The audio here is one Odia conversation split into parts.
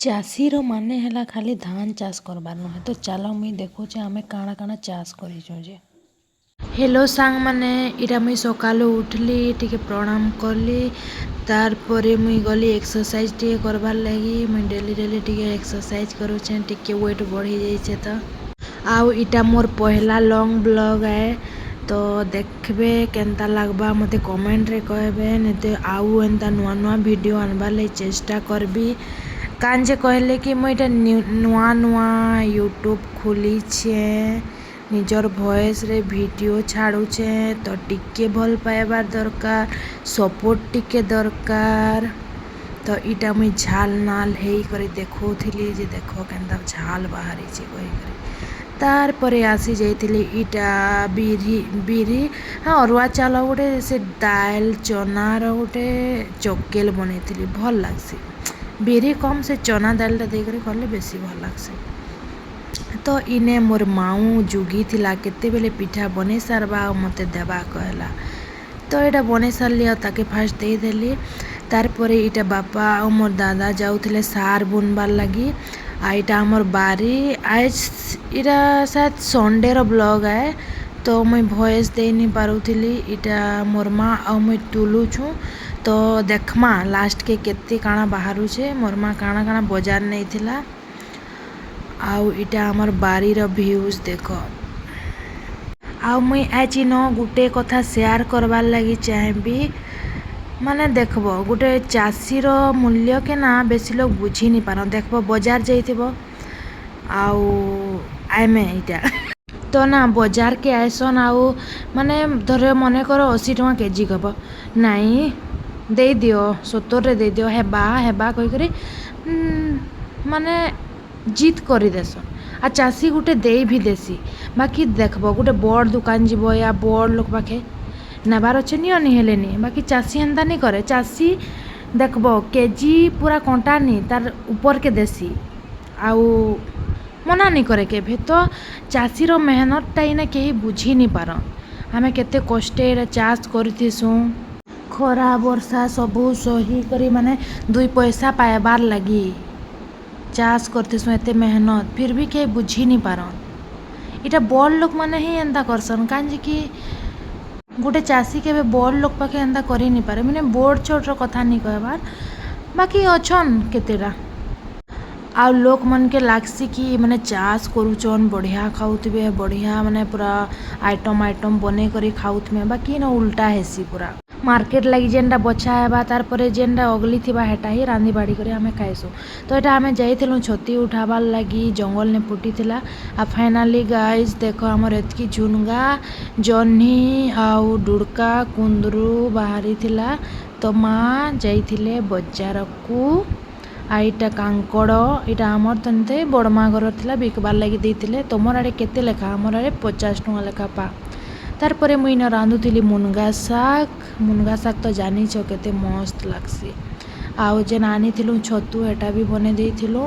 ଚାଷୀର ମାନେ ହେଲା ଖାଲି ଧାନ ଚାଷ କରବାର ନୁହେଁ। ତ ଚାଲ ମୁଇଁ ଦେଖୁଛେ ଆମେ କାଣା କାଣା ଚାଷ କରିଛୁଁ ଯେ। ହେଲୋ ସାଙ୍ଗମାନେ, ଇଟା ମୁଇଁ ସକାଳୁ ଉଠଲି, ଟିକେ ପ୍ରଣାମ କଲି, ତାରପରେ ମୁଇଁ ଗଲି ଏକ୍ସରସାଇଜ ଟିକେ କରବାର୍ ଲାଗି। ମୁଇଁ ଡେଲି ଟିକେ ଏକ୍ସରସାଇଜ କରୁଛେଁ, ଟିକେ ୱେଟ୍ ବଢ଼ି ଯାଇଛେ ତ। ଆଉ ଇଟା ମୋର୍ ପହଲା ଲଙ୍ଗ୍ ବ୍ଲଗ୍ ଆଏ, ତ ଦେଖବେ କେନ୍ତା ଲାଗବା ମୋତେ କମେଣ୍ଟରେ କହିବେ। ନେତେ ଆଉ ଏନ୍ତା ନୂଆ ନୂଆ ଭିଡ଼ିଓ ଆନବାର୍ ଲାଗି ଚେଷ୍ଟା କରବି। କାଁ ଯେ କହିଲେ କି ମୁଇଁ ଇଟା ନୂଆ ୟୁଟ୍ୟୁବ୍ ଖୋଲିଛେଁ, ନିଜର ଭଏସ୍ରେ ଭିଡ଼ିଓ ଛାଡ଼ୁଛେଁ, ତ ଟିକେ ଭଲ ପାଇବାର ଦରକାର, ସପୋର୍ଟ ଟିକେ ଦରକାର। ତ ଇଟା ମୁଇଁ ଝାଲ ନାଲ ହେଇକରି ଦେଖଉଥିଲି ଯେ ଦେଖ କେନ୍ତା ଝାଲ ବାହାରିଛି କହିକରି। ତାରପରେ ଆସି ଯାଇଥିଲି ଇଟା ବିରି ଅରୁଆ ଚାଉଳ ଗୋଟେ ସେ ଡାଲ ଚନାର ଗୋଟେ ଚକେଲ ବନେଇଥିଲି, ଭଲ୍ ଲାଗ୍ସି। ବିରି କମ୍ ସେ ଚନା ଡାଲଟା ଦେଇକରି କଲେ ବେଶୀ ଭଲ୍ ଲାଗ୍ସି। ତ ଇନେ ମୋର୍ ମାଉ ଯୁଗିଥିଲା କେତେବେଲେ ପିଠା ବନେଇ ସାରବା ଆଉ ମୋତେ ଦେବା କହିଲା। ତ ଏଇଟା ବନେଇ ସାରଲି ଆଉ ତାକେ ଫାଷ୍ଟ ଦେଇଦେଲି। ତାରପରେ ଇଟା ବାପା ଆଉ ମୋର୍ ଦାଦା ଯାଉଥିଲେ ସାର ବୁନବାର୍ ଲାଗି। ଆଉ ଇଟା ଆମର୍ ବାରି ଆଏଜ୍ ଇଟା ସାୟଦ ସଣ୍ଡେର ବ୍ଲଗ୍ ଆଏ, ତ ମୁଇଁ ଭଏସ୍ ଦେଇନି ପାରୁଥିଲି। ଇଟା ମୋର୍ ମା ଆଉ ମୁଇଁ ତୁଲୁଛୁଁ, ତ ଦେଖମା ଲାଷ୍ଟକେ କେତେ କାଣା ବାହାରୁଛେ। ମୋର୍ ମା କାଣା କାଣା ବଜାର ନେଇଥିଲା। ଆଉ ଇଟା ଆମର୍ ବାରିର ଭ୍ୟୁଜ୍ ଦେଖ। ଆଉ ମୁଇଁ ଆଜି ନ ଗୁଟେ କଥା ସେୟାର କରବାର୍ ଲାଗି ଚାହିଁବି। ମାନେ ଦେଖବ ଗୋଟେ ଚାଷୀର ମୂଲ୍ୟ କେ ନା ବେଶୀ ଲୋକ ବୁଝି ନି ପାରନ୍। ଦେଖବ ବଜାର ଯାଇଥିବ ଆଉ ଆଇମେ ଇଟା ତ ନା ବଜାରକେ ଆଇସନ୍ ଆଉ ମାନେ ଧର ମନେ କର 80 ଟଙ୍କା କେଜି କବ, ନାଇଁ ଦେଇଦିଅ 70ରେ ଦେଇଦିଅ, ହେବା କହିକରି ମାନେ ଜିତ୍ କରିଦେସନ୍। ଆଉ ଚାଷୀ ଗୋଟେ ଦେଇ ବି ଦେସି। ବାକି ଦେଖବ ଗୋଟେ ବଡ଼ ଦୁକାନ ଯିବ ୟା ବଡ଼ ଲୋକ ପାଖେ ନେବାର ଅଛେ ନିଅ ନି ହେଲେ ନି, ବାକି ଚାଷୀ ହେନ୍ତା ନି କରେ। ଚାଷୀ ଦେଖବ କେଜି ପୁରା କଣ୍ଟା ନି ତାର ଉପରକେ ଦେସି ଆଉ ମନା ନି କରେ କେଭେ। ତ ଚାଷୀର ମେହନତଟା ଇନେ କେହି ବୁଝି ନି ପାରନ୍। ଆମେ କେତେ କଷ୍ଟେ ଏଟା ଚାଷ କରିଥିସୁଁ, ଖରା ବର୍ଷା ସବୁ ସହି କରି ମାନେ 2 ପଇସା ପାଇବାର୍ ଲାଗି ଚାଷ କରିଥିସୁଁ, ଏତେ ମେହନତ ଫିର୍ ବି କେହି ବୁଝି ନି ପାରନ୍। ଇଟା ବଡ଼ ଲୋକମାନେ ହିଁ ଏନ୍ତା କରସନ୍। କାଁ ଯେ କି ଗୋଟେ ଚାଷୀ କେବେ ବଡ଼ ଲୋକ ପାଖେ ଏନ୍ତା କରି ନି ପାରେ। ମାନେ ବଡ଼ ଛୋଟର କଥା ନି କହିବାର୍, ବାକି ଅଛନ୍ କେତେଟା। ଆଉ ଲୋକମାନକେ ଲାଗ୍ସି କି ମାନେ ଚାଷ କରୁଛନ୍ ବଢ଼ିଆ ଖାଉଥିବେ, ବଢ଼ିଆ ମାନେ ପୁରା ଆଇଟମ୍ ବନେଇ କରି ଖାଉଥିବେ, ବାକି ଇନ ଉଲ୍ଟା ହେସି ପୁରା। ମାର୍କେଟ ଲାଗି ଯେନ୍ଟା ବଛା ହେବା ତାରପରେ ଯେନ୍ଟା ଅଗଲି ଥିବା ହେଟା ହିଁ ରାନ୍ଧି ବାଢ଼ି କରି ଆମେ ଖାଇସୁଁ। ତ ଏଟା ଆମେ ଯାଇଥିଲୁ ଛତି ଉଠାବାର୍ ଲାଗି, ଜଙ୍ଗଲନେ ଫୁଟିଥିଲା। ଆଉ ଫାଇନାଲି ଗାଇଜ୍ ଦେଖ ଆମର ଏତିକି ଝୁନଗା, ଜହ୍ନି ଆଉ ଡୁଡ଼କା କୁନ୍ଦରୁ ବାହାରିଥିଲା। ତ ମା ଯାଇଥିଲେ ବଜାରକୁ। ଆଉ ଇଟା କାଙ୍କଡ଼, ଇଟା ଆମର୍ ତନ୍ତେ ବଡ଼ମା ଘର ଥିଲା ବିକବାର୍ ଲାଗି ଦେଇଥିଲେ। ତମର ଆଡ଼େ କେତେ ଲେଖା? ଆମର୍ ଆଡ଼େ 50 ଟଙ୍କା ଲେଖା ପା। ତାରପରେ ମୁଇଁ ଇନ ରାନ୍ଧୁଥିଲି ମୁନଗା ଶାଗ। ମୁନଗା ଶାଗ ତ ଜାନିଛ କେତେ ମସ୍ତ ଲାଗ୍ସି। ଆଉ ଯେନ୍ ଆନିଥିଲୁ ଛତୁ ହେଟା ବି ବନେଇ ଦେଇଥିଲୁ।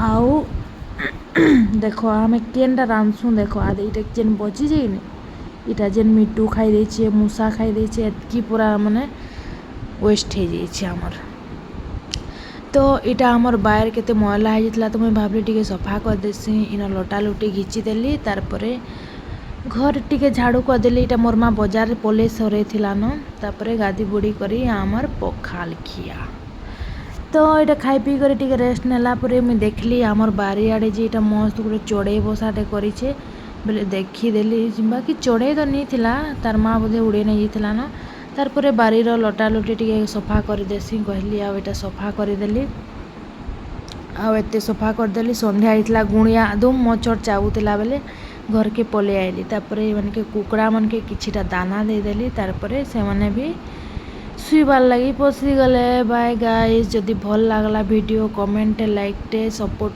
ଆଉ ଦେଖ ଆମେ କେନ୍ଟା ରାନ୍ଧସୁଁ ଦେଖ। ଆଦେ ଇଟା ଯେନ୍ ବଚି ଯାଇନି, ଇଟା ଯେନ୍ ମିଟୁ ଖାଇ ଦେଇଛେ, ମୂଷା ଖାଇ ଦେଇଛେ, ଏତ୍କି ପୁରା ମାନେ ୱେଷ୍ଟ ହେଇଯାଇଛେ ଆମର୍। ତ ଇଟା ଆମର୍ ବାଇରେ କେତେ ମଇଳା ହେଇଯାଇଥିଲା, ତ ମୁଇଁ ଭାବଲି ଟିକେ ସଫା କରିଦେସି। ଇନ ଲଟା ଲୁଟି ଘିଚି ଦେଲି, ତାରପରେ ଘର ଟିକେ ଝାଡ଼ୁ କରିଦେଲି। ଇଟା ମୋର୍ ମା ବଜାରରେ ପଲେଇ ସରେଇଥିଲାନ। ତାପରେ ଗାଧି ବୁଡ଼ି କରି ଆମର୍ ପଖାଲ ଖିଆ। ତ ଇଟା ଖାଇ ପିଇ କରି ଟିକେ ରେଷ୍ଟ ନେଲା ପରେ ମୁଇଁ ଦେଖିଲି ଆମର୍ ବାରିଆଡ଼େ ଯେ ଇଟା ମସ୍ତ ଗୋଟେ ଚଢ଼େଇ ବସାଟେ କରିଛେ ବେଲେ ଦେଖିଦେଲି। ବାକି ଚଢ଼େଇ ତ ନି ଥିଲା, ତାର୍ ମା ବୋଧେ ଉଡ଼େଇ ନେଇ ଯାଇଥିଲାନ। ତାରପରେ ବାରିର ଲଟା ଲୁଟି ଟିକେ ସଫା କରିଦେସି କହିଲି, ଆଉ ଇଟା ସଫା କରିଦେଲି। ଆଉ ଏତେ ସଫା କରିଦେଲି, ସନ୍ଧ୍ୟା ହେଇଥିଲା, ଗୁଣିଆ ଧୁମ୍ ମଛର ଚାବୁଥିଲା ବେଲେ ଘରକେ ପଲେଇ ଆଇଲି। ତାପରେ ଏମାନକେ କୁକୁଡ଼ା ମାନକେ କିଛିଟା ଦାନା ଦେଇଦେଲି। ତାରପରେ ସେମାନେ ବି ଶୁଇବାର୍ ଲାଗି ପଶିଗଲେ। ବାଏ ଗାଇଜ୍, ଯଦି ଭଲ୍ ଲାଗଲା ଭିଡ଼ିଓ କମେଣ୍ଟଟେ ଲାଇକଟେ ସପୋର୍ଟ